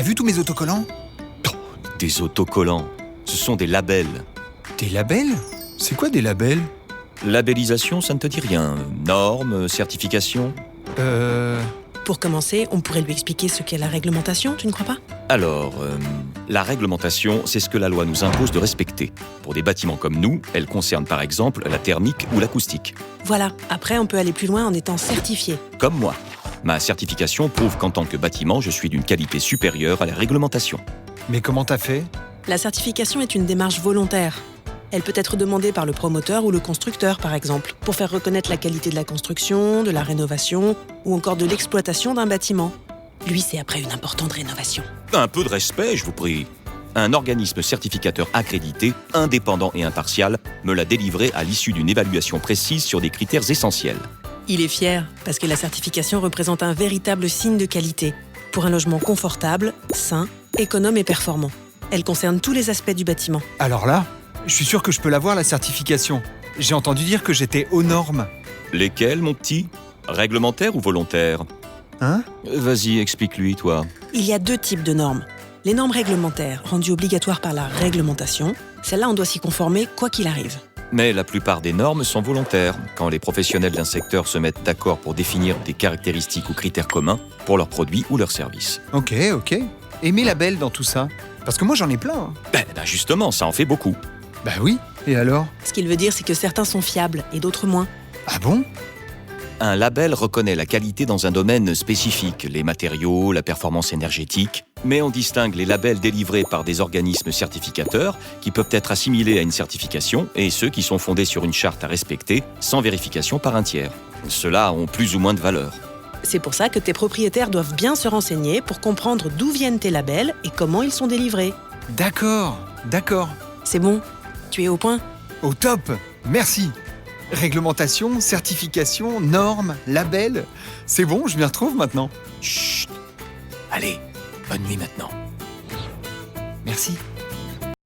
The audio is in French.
T'as vu tous mes autocollants? Oh, des autocollants. Ce sont des labels. Des labels? C'est quoi des labels? Labellisation, ça ne te dit rien. Normes, certification? Pour commencer, on pourrait lui expliquer ce qu'est la réglementation, tu ne crois pas? Alors, la réglementation, c'est ce que la loi nous impose de respecter. Pour des bâtiments comme nous, elle concerne par exemple la thermique ou l'acoustique. Voilà, après on peut aller plus loin en étant certifié. Comme moi. Ma certification prouve qu'en tant que bâtiment, je suis d'une qualité supérieure à la réglementation. Mais comment t'as fait? La certification est une démarche volontaire. Elle peut être demandée par le promoteur ou le constructeur, par exemple, pour faire reconnaître la qualité de la construction, de la rénovation ou encore de l'exploitation d'un bâtiment. Lui, c'est après une importante rénovation. Un peu de respect, je vous prie. Un organisme certificateur accrédité, indépendant et impartial, me l'a délivré à l'issue d'une évaluation précise sur des critères essentiels. Il est fier, parce que la certification représente un véritable signe de qualité, pour un logement confortable, sain, économe et performant. Elle concerne tous les aspects du bâtiment. Alors là, je suis sûr que je peux l'avoir, la certification. J'ai entendu dire que j'étais aux normes. Lesquels, mon petit? Réglementaires ou volontaires? Hein? Vas-y, explique-lui, toi. Il y a 2 types de normes. Les normes réglementaires, rendues obligatoires par la réglementation, celles-là on doit s'y conformer quoi qu'il arrive. Mais la plupart des normes sont volontaires, quand les professionnels d'un secteur se mettent d'accord pour définir des caractéristiques ou critères communs pour leurs produits ou leurs services. Ok. Et mes labels dans tout ça? Parce que moi j'en ai plein. Hein. Ben justement, ça en fait beaucoup. Bah oui, et alors? Ce qu'il veut dire, c'est que certains sont fiables et d'autres moins. Ah bon? Un label reconnaît la qualité dans un domaine spécifique, les matériaux, la performance énergétique, mais on distingue les labels délivrés par des organismes certificateurs qui peuvent être assimilés à une certification et ceux qui sont fondés sur une charte à respecter sans vérification par un tiers. Ceux-là ont plus ou moins de valeur. C'est pour ça que tes propriétaires doivent bien se renseigner pour comprendre d'où viennent tes labels et comment ils sont délivrés. D'accord. C'est bon? Tu es au point? Au top. Merci. Réglementation, certification, normes, labels. C'est bon, je m'y retrouve maintenant. Chut! Allez, bonne nuit maintenant. Merci.